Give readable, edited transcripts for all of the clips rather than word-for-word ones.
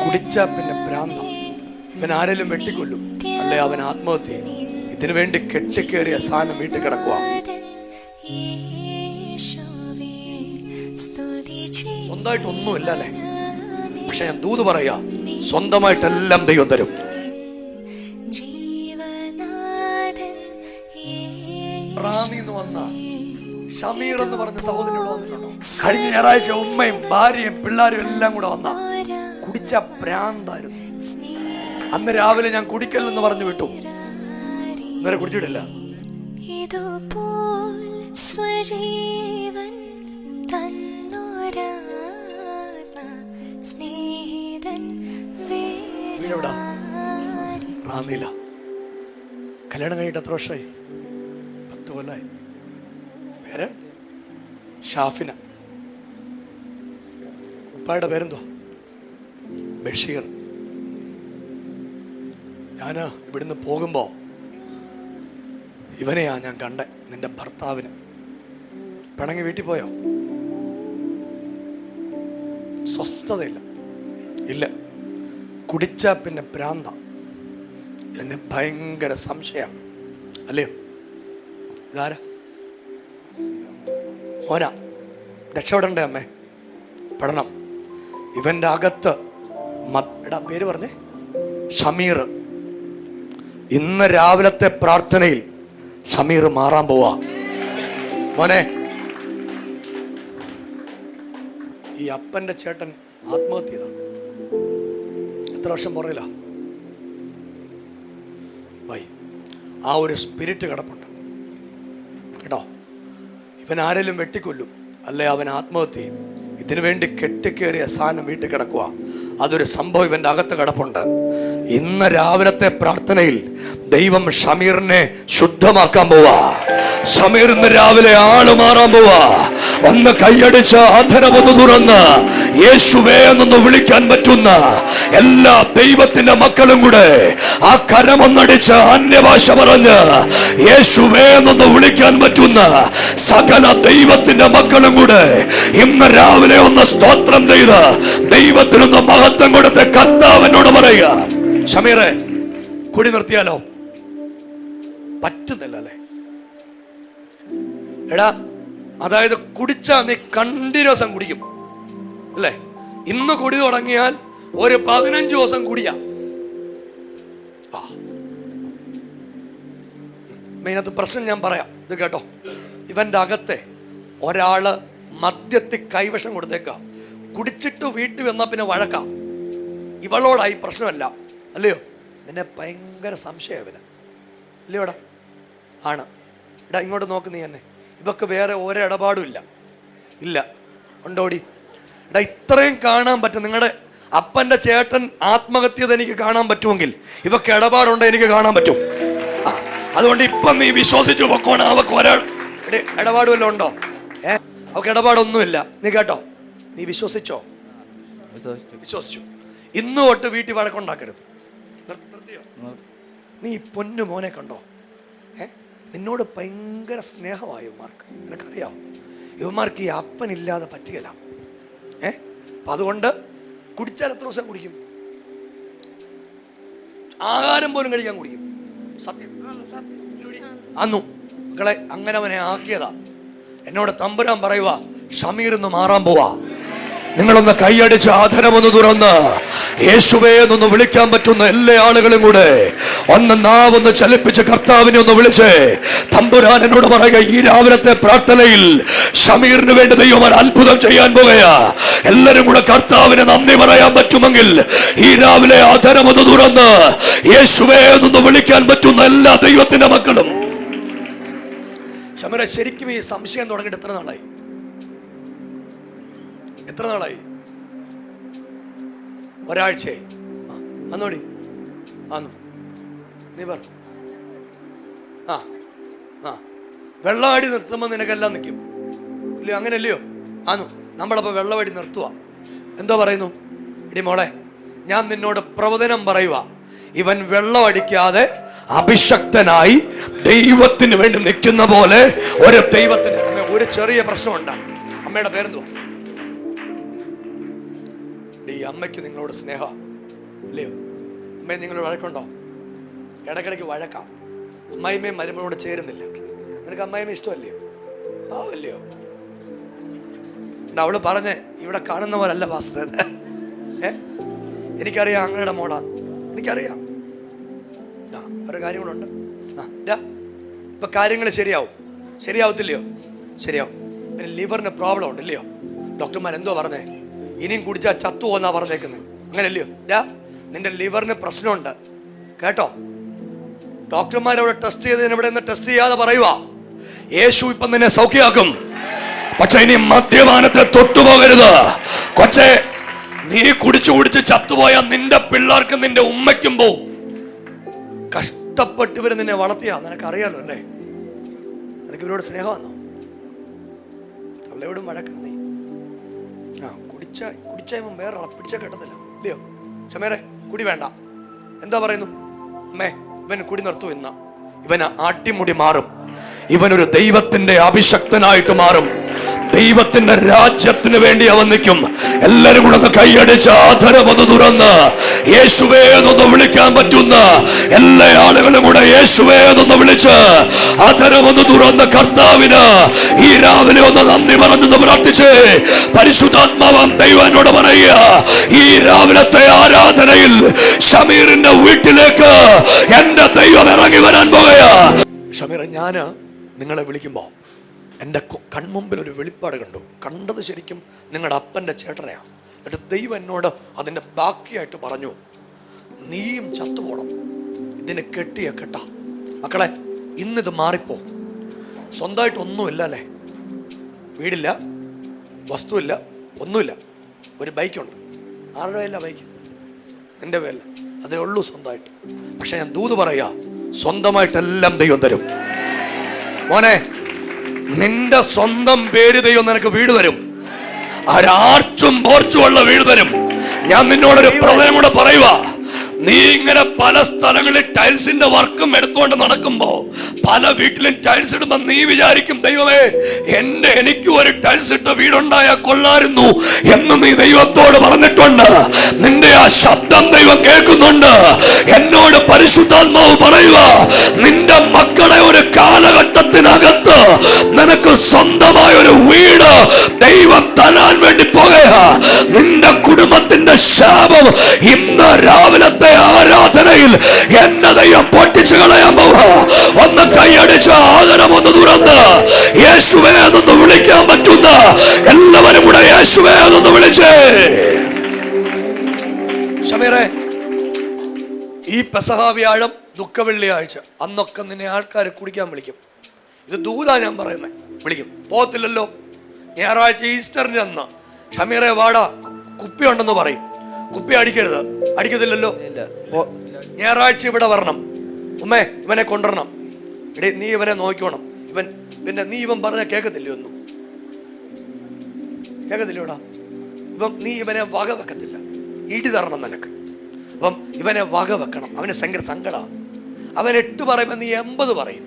കുടിച്ച പിന്നെ ഭ്രാന്തം. ഇവൻ ആരെങ്കിലും വെട്ടിക്കൊല്ലും, അല്ലെ അവൻ ആത്മഹത്യ ചെയ്യും. ഇതിനു വേണ്ടി കെട്ടിക്കേറിയ സാധനം വീട്ടിൽ കിടക്കുക. സ്വന്തമായിട്ടൊന്നുമില്ല അല്ലെ, പക്ഷെ ഞാൻ ദൂത് പറയാ, സ്വന്തമായിട്ടെല്ലാം ദൈവം തരും. റാന്നിന്ന് വന്ന ഷമീർ എന്ന് പറഞ്ഞ സഹോദരൻ ഇവിടെ വന്നിട്ടുണ്ടോ? കഴിഞ്ഞ ഞായറാഴ്ച ഉമ്മയും ഭാര്യയും പിള്ളേരും എല്ലാം കൂടെ വന്ന കുടിച്ച ഭ്രാന്തായിരുന്നു. അന്ന് രാവിലെ ഞാൻ കുടിക്കല്ലെന്ന് പറഞ്ഞു വിട്ടു, ഇന്നലെ കുടിച്ചിട്ടില്ല. വീടെവിടാ? റാന്നിയില്ല. കല്യാണം കഴിഞ്ഞിട്ട് എത്ര വർഷമായി? 10 കൊല്ലമായി. പേര് ഷാഫിന. ഉപ്പായുടെ പേരെന്തോ? ബഷീർ. ഞാൻ ഇവിടുന്ന് പോകുമ്പോ ഇവനെയാ ഞാൻ കണ്ടേ, നിന്റെ ഭർത്താവിന്. പിണങ്ങി വീട്ടിൽ പോയോ? സ്വസ്ഥതയില്ല. ഇല്ല, കുടിച്ച പിന്നെ ഭ്രാന്ത. എന്നെ ഭയങ്കര സംശയ, അല്ലയോ? ഇതാരാ? മോനാ, രക്ഷപ്പെടണ്ടേ അമ്മേ? പെടണം. ഇവന്റെ അകത്ത് എടാ പേര് പറഞ്ഞേ, ഷമീർ. ഇന്ന് രാവിലത്തെ പ്രാർത്ഥനയിൽ ഷമീർ മാറാൻ പോവാ. മോനെ, ഈ അപ്പന്റെ ചേട്ടൻ ആത്മഹത്യ ചെയ്താണ്. എത്ര വർഷം പുറകില വൈ. ആ ഒരു സ്പിരിറ്റ് കിടപ്പുണ്ട് കേട്ടോ. ഇവൻ ആരെങ്കിലും വെട്ടിക്കൊല്ലും, അല്ലെ അവൻ ആത്മഹത്യ ചെയ്യും. ഇതിനു വേണ്ടി കെട്ടിക്കേറിയ സാധനം വീട്ടിൽ കിടക്കുക. അതൊരു സംഭവം ഇവന്റെ അകത്ത് കിടപ്പുണ്ട്. ഇന്ന് രാവിലത്തെ പ്രാർത്ഥനയിൽ ദൈവം ഷമീറിനെ ശുദ്ധമാക്കാൻ പോവാ. ഷമീർ ഇന്ന് രാവിലെ ആള് മാറാൻ പോവാ. ഒന്ന് കൈയടിച്ച് അധരമൊന്ന് തുറന്ന് യേശുവേ എന്നൊന്ന് വിളിക്കാൻ പറ്റുന്ന എല്ലാ ദൈവത്തിന്റെ മക്കളും കൂടെ ആ കരമൊന്നടിച്ച് അന്യഭാഷ പറഞ്ഞ് യേശുവേ എന്നൊന്ന് വിളിക്കാൻ പറ്റുന്ന സകല ദൈവത്തിന്റെ മക്കളും കൂടെ ഇന്ന് രാവിലെ ഒന്ന് സ്തോത്രം ചെയ്ത് ദൈവത്തിനൊന്ന് മഹത്വം കൊടുത്ത് കർത്താവിനോട് പറയുക, ഷമീറെ കുടി നിർത്തിയാലോ? പറ്റുന്നില്ല അല്ലേ? എടാ, അതായത് കുടിച്ചാ നീ കണ്ടിന്യൂസം കുടിക്കും അല്ലേ? ഇന്ന് കുടി തുടങ്ങിയാൽ ഒരു 15 ദിവസം കുടിയാ. മെയിനകത്ത് പ്രശ്നം ഞാൻ പറയാം, ഇത് കേട്ടോ. ഇവന്റെ അകത്തെ ഒരാള് മദ്യത്തിൽ കൈവശം കൊടുത്തേക്കാം. കുടിച്ചിട്ട് വീട്ടിൽ വന്നാൽ പിന്നെ വഴക്കാം. ഇവളോടായി പ്രശ്നമല്ല, അല്ലയോ? നിന്നെ ഭയങ്കര സംശയം ഇവന്, അല്ലയോടാ? ആണ്. എടാ ഇങ്ങോട്ട് നോക്ക് നീ എന്നെ. ഇവക്ക് വേറെ ഓരോ ഇടപാടും ഇല്ല. ഇല്ല, ഉണ്ടോടി? എടാ ഇത്രയും കാണാൻ പറ്റും. നിങ്ങളുടെ അപ്പൻ്റെ ചേട്ടൻ ആത്മഹത്യ എനിക്ക് കാണാൻ പറ്റുമെങ്കിൽ ഇവക്ക് ഇടപാടുണ്ട് എനിക്ക് കാണാൻ പറ്റും. അതുകൊണ്ട് ഇപ്പം നീ വിശ്വസിച്ചു പൊക്കോണം. അവക്ക് ഒരാൾ ഇടപാട് വല്ലതും ഉണ്ടോ? അവക്ക് ഇടപാടൊന്നുമില്ല. നീ കേട്ടോ, നീ വിശ്വസിച്ചോ? വിശ്വസിച്ചു. ഇന്ന് തൊട്ട് വീട്ടിൽ വഴക്കുണ്ടാക്കരുത്. നീ പൊന്നു മോനെ കണ്ടോ? നിന്നോട് ഭയങ്കര സ്നേഹമായി ഇവന്മാർക്ക്. നിനക്കറിയാമോ, ഇവന്മാർക്ക് ഈ അപ്പനില്ലാതെ പറ്റുകയില്ല. അപ്പം അതുകൊണ്ട് കുടിച്ചാൽ എത്ര ദിവസം കുടിക്കും? ആഹാരം പോലും കഴിക്കാൻ കുടിക്കും. സത്യം അന്നു മക്കളെ അങ്ങനെ അവനെ ആക്കിയതാ. എന്നോട് തമ്പുരാൻ പറയുക, ഷമീർ ഇന്ന് മാറാൻ പോവാ. നിങ്ങളൊന്ന് കൈയടിച്ച് ആധരമൊന്ന് തുറന്ന് യേശുവേ എന്നൊന്ന് വിളിക്കാൻ പറ്റുന്ന എല്ലാ ആളുകളും കൂടെ ഒന്ന് നാവൊന്ന് ചലിപ്പിച്ച് കർത്താവിനെ ഒന്ന് വിളിച്ച് തമ്പുരാൻ എന്നോട് പറയുക, ഈ രാവിലത്തെ പ്രാർത്ഥനയിൽ ഷമീറിന് വേണ്ടി ദൈവം ഒരു അത്ഭുതം ചെയ്യാൻ പോകുകയാ. എല്ലാരും കൂടെ കർത്താവിന് നന്ദി പറയാൻ പറ്റുമെങ്കിൽ ഈ രാവിലെ ആധരമൊന്ന് തുറന്ന് യേശുവേ എന്നൊന്ന് വിളിക്കാൻ പറ്റുന്ന എല്ലാ ദൈവത്തിന്റെ മക്കളും. ഷമീറെ, ശരിക്കും ഈ സംശയം തുടങ്ങിയിട്ട് എത്ര നാളായി? എത്ര നാളായി? ഒരാഴ്ചയായി. അന്നോടി ആന്നു നീ പറ. വെള്ളമടി നിർത്തുമ്പോൾ നിനക്കെല്ലാം നിൽക്കും ഇല്ലയോ? അങ്ങനെയല്ലയോ? ആന്നു. നമ്മളപ്പോൾ വെള്ളമടി നിർത്തുക. എന്തോ പറയുന്നു? ഇടി മോളെ, ഞാൻ നിന്നോട് പ്രവചനം പറയുക, ഇവൻ വെള്ളമടിക്കാതെ അഭിഷക്തനായി ദൈവത്തിന് വേണ്ടി നിൽക്കുന്ന പോലെ ഒരു ദൈവത്തിന്. ഒരു ചെറിയ പ്രശ്നമുണ്ട്. അമ്മയുടെ പേരെന്തോ? അമ്മയ്ക്ക് നിങ്ങളോട് സ്നേഹം ഇല്ലയോ? അമ്മയെ നിങ്ങളോട് വഴക്കുണ്ടോ? ഇടയ്ക്കിടയ്ക്ക് വഴക്കാം. അമ്മായിമ്മയും മരുമനോട് ചേരുന്നില്ല. നിനക്ക് അമ്മായിമ്മ ഇഷ്ടമല്ലയോ? പാവല്ലയോ? അവള് പറഞ്ഞേ, ഇവിടെ കാണുന്നവരല്ല പാസ്റ്റർ. എനിക്കറിയാം അങ്ങയുടെ മോളാന്ന്, എനിക്കറിയാം. ഓരോ കാര്യങ്ങളുണ്ട്. ഇപ്പൊ കാര്യങ്ങൾ ശരിയാവത്തില്ലയോ? ശരിയാവും. പിന്നെ ലിവറിന് പ്രോബ്ലം ഉണ്ട് ഇല്ലയോ? ഡോക്ടർമാർ എന്തോ പറഞ്ഞേ? ഇനിയും കുടിച്ചാൽ ചത്തു പോന്നാ പറഞ്ഞേക്കുന്നത്. അങ്ങനല്ലയോ? നിന്റെ ലിവറിന് പ്രശ്നമുണ്ട് കേട്ടോ. ഡോക്ടർമാരവിടെ ടെസ്റ്റ് ചെയ്തതിന് ഇവിടെ നിന്ന് ടെസ്റ്റ് ചെയ്യാതെ പറയുക, യേശു ഇപ്പം നിന്നെ സൗഖ്യമാക്കും. പക്ഷെ ഇനി മദ്യപാനത്തെ തൊട്ടുപോകരുത് കൊച്ചെ. നീ കുടിച്ചു ചത്തുപോയാൽ നിന്റെ പിള്ളേർക്കും നിന്റെ ഉമ്മയ്ക്കും പോവും. കഷ്ടപ്പെട്ട് ഇവര് നിന്നെ വളർത്തിയാ, നിനക്കറിയാലോ അല്ലേ? നിനക്ക് ഇവരോട് സ്നേഹമാണോ? തള്ളയോടും വഴക്കാ നീ. കുടിച്ചാൽ വേറെ പിടിച്ചാൽ കേട്ടതില്ല ഇല്ലയോ? ക്ഷമേരെ കുടി വേണ്ട. എന്താ പറയുന്നു? അമ്മേ, ഇവൻ കുടി നിർത്തൂ. ഇവന് അടിമുടി മാറും. ഇവനൊരു ദൈവത്തിന്റെ അഭിഷക്തനായിട്ട് മാറും. ദൈവത്തിന്റെ രാജ്യത്തിന് വേണ്ടി അവൻ നിൽക്കും. എല്ലാരും കൂടെ ഒന്ന് കൈയടിച്ച് ആധരമൊന്ന് തുറന്ന് യേശുവേ എന്നൊന്ന് വിളിക്കാൻ പറ്റുന്ന എല്ലാ ആളുകളും കൂടെ യേശുവേ എന്നൊന്ന് വിളിച്ച് ആധരമൊന്ന് തുറന്ന് കർത്താവിന് ഈ രാവിലെ ഒന്ന് നന്ദി പറഞ്ഞൊന്ന് പ്രാർത്ഥിച്ച് പരിശുദ്ധാത്മാവാം ദൈവം എന്നോട് പറയുക, ഈ രാവിലത്തെ ആരാധനയിൽ ഷമീറിന്റെ വീട്ടിലേക്ക് എന്റെ ദൈവം ഇറങ്ങി വരാൻ പോകുക. ഷമീർ, ഞാന് നിങ്ങളെ വിളിക്കുമ്പോ എൻ്റെ കൺമുമ്പിൽ ഒരു വെളിപ്പാട് കണ്ടത് ശരിക്കും നിങ്ങളുടെ അപ്പൻ്റെ ചേട്ടനെയാണ്. എന്നിട്ട് ദൈവം എന്നോട് അതിൻ്റെ ബാക്കിയായിട്ട് പറഞ്ഞു, നീയും ചത്തുപോണം, ഇതിന് കെട്ടിയ കെട്ട. മക്കളെ, ഇന്നിത് മാറിപ്പോ. സ്വന്തമായിട്ടൊന്നുമില്ല അല്ലേ? വീടില്ല, വസ്തുവില്ല, ഒന്നുമില്ല. ഒരു ബൈക്കുണ്ട്. ആരുടെ പേരില്ല ബൈക്ക്? എൻ്റെ പേരില്ല. അതേ ഉള്ളൂ സ്വന്തമായിട്ട്. പക്ഷെ ഞാൻ ദൂത് പറയാ, സ്വന്തമായിട്ടെല്ലാം ദൈവം തരും. മോനെ, നിന്റെ സ്വന്തം പേര് ദൈവം നിനക്ക് വീട് തരും. ആർച്ചും പോർച്ചുമുള്ള വീട് തരും. ഞാൻ നിന്നോടൊരു പ്രവചനം കൂടെ പറയുക. നീ ഇങ്ങനെ പല സ്ഥലങ്ങളിൽ ടൈൽസിന്റെ വർക്കും എടുത്തുകൊണ്ട് നടക്കുമ്പോ, പല വീട്ടിലും ടൈൽസ് ഇടുമ്പോ നീ വിചാരിക്കും, ദൈവമേ എനിക്ക് ഒരു ടൈൽസ് ഇട്ട വീടുണ്ടായാൽ കൊള്ളായിരുന്നു എന്ന് നീ ദൈവത്തോട് പറഞ്ഞിട്ടുണ്ട്. നിന്റെ ആ ശബ്ദം ദൈവം കേൾക്കുന്നുണ്ട്. എന്നോട് പരിശുദ്ധാത്മാവ് പറയുക, നിന്റെ മക്കളെ ഒരു കാലഘട്ടത്തിനകത്ത് നിനക്ക് സ്വന്തമായ ഒരു വീട് ദൈവം തരാൻ വേണ്ടി പോകുക. നിന്റെ കുടുംബത്തിന്റെ ശാപം ഇന്ന് രാവിലത്തെ ആരാധനയിൽ എന്നെ ദൈവം പൊട്ടിച്ചു കളയാൻ പോവുക. ഒന്ന് കൈയടിച്ച് ആദരം ഒന്ന് തുറന്ന് യേശുവേ എന്നൊന്ന് വിളിക്കാൻ പറ്റുന്ന എല്ലാവരും കൂടെ യേശുവേ എന്നൊന്ന് വിളിച്ചേ. ഷമീറെ, ഈ പെസഹ വ്യാഴം, ദുഃഖവെള്ളിയാഴ്ച അന്നൊക്കെ നിന്നെ ആൾക്കാർ കുടിക്കാൻ വിളിക്കും. ഇത് ദൂതാ ഞാൻ പറയുന്നത്. വിളിക്കും, പോകത്തില്ലല്ലോ. ഞായറാഴ്ച ഈസ്റ്ററിന്റെ അന്ന് ഷമീറെ വാടാ, കുപ്പി ഉണ്ടെന്ന് പറയും. കുപ്പി അടിക്കരുത്, അടിക്കത്തില്ലല്ലോ. ഞായറാഴ്ച ഇവിടെ വരണം, ഉമ്മേ ഇവനെ കൊണ്ടുവരണം, ഇടേ നീ ഇവനെ നോക്കണം. പിന്നെ നീ ഇവൻ പറഞ്ഞാൽ കേൾക്കത്തില്ലേ? ഒന്നും കേൾക്കത്തില്ലോടാ. നീ ഇവനെ വക വെക്കത്തില്ല, ഇടി തരണം നിനക്ക്. അപ്പം ഇവനെ വക വെക്കണം. അവന് ഭയങ്കര സങ്കടമാണ്. അവൻ 8 പറയുമ്പോൾ നീ 80 പറയും.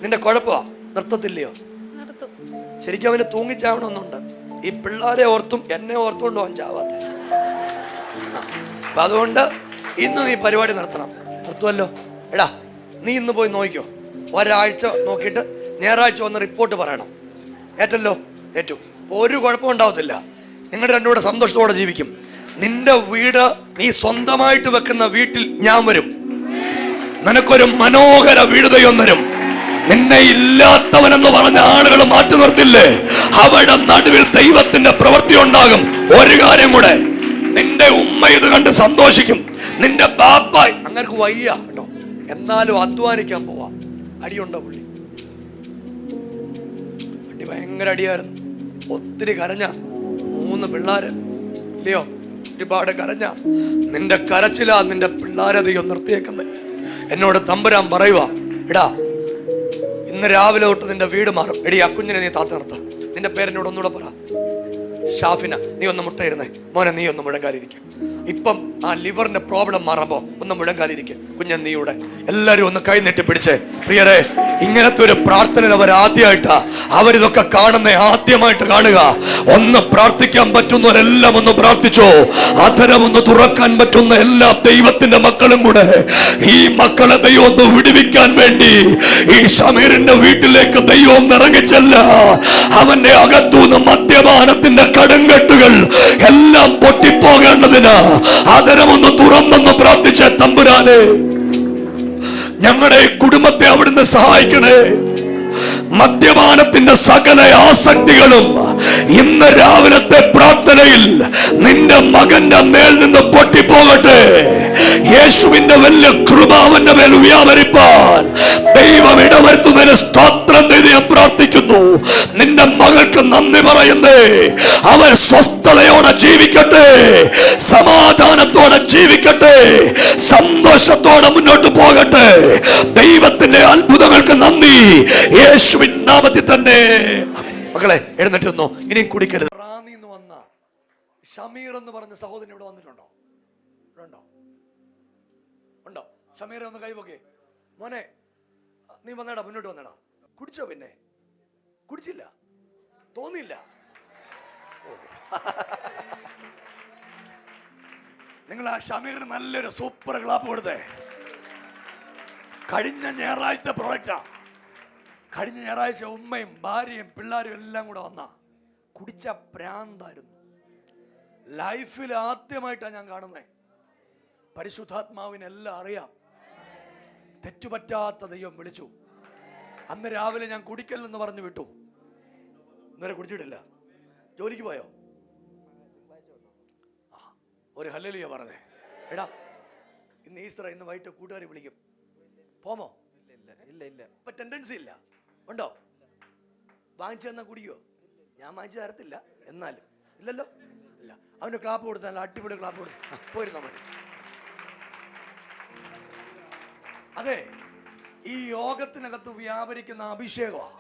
നിന്റെ കുഴപ്പമാ, നിർത്തത്തില്ലയോ? ശരിക്കും അവന് തൂങ്ങിച്ചാവണമെന്നുണ്ട്. ഈ പിള്ളേരെ ഓർത്തും എന്നെ ഓർത്തുകൊണ്ടോ അവൻ ചാവാത്ത. അപ്പൊ അതുകൊണ്ട് ഇന്ന് നീ പരിപാടി നിർത്തുമല്ലോ. എടാ, നീ ഇന്ന് പോയി നോക്കിക്കോ. ഒരാഴ്ച നോക്കിയിട്ട് ഞായറാഴ്ച വന്ന് റിപ്പോർട്ട് പറയണം. ഏറ്റല്ലോ? ഏറ്റു. ഒരു കുഴപ്പം ഉണ്ടാവത്തില്ല. നിങ്ങൾ രണ്ടും കൂടെ സന്തോഷത്തോടെ ജീവിക്കും. നിന്റെ വീട് നീ സ്വന്തമായിട്ട് വെക്കുന്ന വീട്ടിൽ ഞാൻ വരും. നിനക്കൊരു മനോഹര വീട് ദൈവം തരും. നിന്നെ ഇല്ലാത്തവനെന്ന് പറഞ്ഞ ആളുകൾ മാറ്റി നിർത്തില്ലേ, അവിടെ നടുവിൽ ദൈവത്തിന്റെ പ്രവൃത്തി ഉണ്ടാകും. ഒരു കാര്യം കൂടെ, നിന്റെ ഉമ്മ ഇത് കണ്ട് സന്തോഷിക്കും. നിന്റെ ബാപ്പായി അങ്ങനെ വയ്യ കേട്ടോ, എന്നാലും അധ്വാനിക്കാൻ പോവാ. അടിയുണ്ടോ പുള്ളി? അടി ഭയങ്കര അടിയായിരുന്നു. ഒത്തിരി കരഞ്ഞ 3 പിള്ളേര് ഇല്ലയോ? ഒരുപാട് കരഞ്ഞ. നിന്റെ കരച്ചിലാ നിന്റെ പിള്ളേരെ ദൈവം നിർത്തിയേക്കുന്നത്. എന്നോട് തമ്പുരാൻ പറയുക, എടാ ഇന്ന് രാവിലെ തൊട്ട് നിന്റെ വീട് മാറും. എടി ആ കുഞ്ഞിനെ നീ താത്ത നിർത്ത. നിന്റെ പേരെന്നോട് ഒന്നുകൂടെ പറ. ഷാഫിന, നീ ഒന്ന് മുട്ടയിരുന്നേ. മോനെ നീ ഒന്ന് മുഴങ്കാലിരിക്കും. ഇപ്പം ആ ലിവറിന്റെ പ്രോബ്ലം മാറുമ്പോ ഒന്ന് മുഴങ്കാലിരിക്കും. കുഞ്ഞന്നീയുടെ എല്ലാരും ഒന്ന് കൈ നെട്ടി പിടിച്ചേ. പ്രിയരെ, ഇങ്ങനത്തെ ഒരു പ്രാർത്ഥന അവർ ആദ്യമായിട്ടാ അവരിതൊക്കെ കാണുന്ന, ആദ്യമായിട്ട് കാണുക. ഒന്ന് പ്രാർത്ഥിക്കാൻ പറ്റുന്നവരെല്ലാം ഒന്ന് പ്രാർത്ഥിച്ചോ. അധരം ഒന്ന് തുറക്കാൻ പറ്റുന്ന എല്ലാ ദൈവത്തിന്റെ മക്കളും കൂടെ ഈ മക്കളെ ദൈവം ഒന്ന് വിടുവിക്കാൻ വേണ്ടി ഈ ഷമീറിന്റെ വീട്ടിലേക്ക് ദൈവം ഇറങ്ങിച്ചല്ല. അവന്റെ അകത്തുനിന്ന് മദ്യപാനത്തിന്റെ കടുങ്കെട്ടുകൾ എല്ലാം പൊട്ടിപ്പോകേണ്ടതിന് അധരമൊന്ന് തുറന്നൊന്ന് പ്രാർത്ഥിച്ച തമ്പുരാനെ, ഞങ്ങളുടെ കുടുംബത്തെ അവിടുന്ന് സഹായിക്കണേ. മദ്യപാനത്തിന്റെ സകല ആസക്തികളും ഇന്ന് രാവിലത്തെ പ്രാർത്ഥനയിൽ നിന്റെ മകന്റെ മേൽ നിന്ന് പൊട്ടിപ്പോകട്ടെ. യേശുവിന്റെ വലിയ കൃപ അവന്റെ മേൽ വ്യാപരിപ്പാൻ ദൈവം ഇടവരുത്തുന്നതിന് സ്തോത്രം ചെയ്ത് ഞാൻ പ്രാർത്ഥിക്കുന്നു. നിന്റെ മകൾക്ക് നന്ദി പറയുന്നേ. അവൻ സ്വസ്ഥതയോടെ ജീവിക്കട്ടെ, സമാധാനത്തോടെ ജീവിക്കട്ടെ, സന്തോഷത്തോടെ മുന്നോട്ട് പോകട്ടെ. ദൈവത്തിന്റെ അത്ഭുതങ്ങൾക്ക് നന്ദി, യേശുവിൻ നാമത്തിൽ തന്നെ. മക്കളെ എഴുന്നേറ്റ് വന്നോ. ഇനിയും കുടിക്കരുത്. റാന്നിന്ന് വന്ന ഷമീർ എന്ന് പറഞ്ഞ സഹോദരൻ ഇവിടെ വന്നിട്ടുണ്ടോ? ഉണ്ടോ? ഉണ്ടോ? ഷമീർ ഒന്ന് കൈവക്കെ. മോനെ, നീ വന്നേടാ, മുന്നോട്ട് വന്നേടാ. കുടിച്ചോ? പിന്നെ കുടിച്ചില്ല, തോന്നിയില്ല. നിങ്ങൾ ആ ഷമീറിന് നല്ലൊരു സൂപ്പർ ക്ലാപ്പ് കൊടുത്തേ. കഴിഞ്ഞ ഞായറാഴ്ച പ്രൊഡക്റ്റാ. കഴിഞ്ഞ ഞായറാഴ്ച ഉമ്മയും ഭാര്യയും പിള്ളേരും എല്ലാം കൂടെ വന്ന കുടിച്ച പ്രാന്തായിരുന്നു. ലൈഫിൽ ആദ്യമായിട്ടാണ് ഞാൻ കാണുന്നത്. പരിശുദ്ധാത്മാവിനെല്ലാം അറിയാം. തെറ്റുപറ്റാത്ത ദൈവം വിളിച്ചു. അന്ന് രാവിലെ ഞാൻ കുടിക്കലെന്ന് പറഞ്ഞു വിട്ടു. ഇന്നലെ കുടിച്ചിട്ടില്ല. ജോലിക്ക് പോയോ? ഒരു ഹല്ലേലൂയ പറഞ്ഞേ. എടാ, ഇന്ന് ഈസ്റ്റർ, ഇന്ന് വൈകിട്ട് കൂട്ടുകാരെ വിളിക്കും. പോമോ? ഇല്ല. ഇപ്പൊ ടെൻഡൻസി ഇല്ല. ഉണ്ടോ? വാങ്ങിച്ചു തന്നാ കുടിക്കോ? ഞാൻ വാങ്ങിച്ചു തരത്തില്ല, എന്നാലും. ഇല്ലല്ലോ? ഇല്ല. അവന് ക്ലാപ്പ് കൊടുത്താൽ അടിപൊളി ക്ലാപ്പ് കൊടുത്തു പോയിരുന്നാ മതി. അതെ, ഈ യോഗത്തിനകത്ത് വ്യാപരിക്കുന്ന അഭിഷേകമാണ്.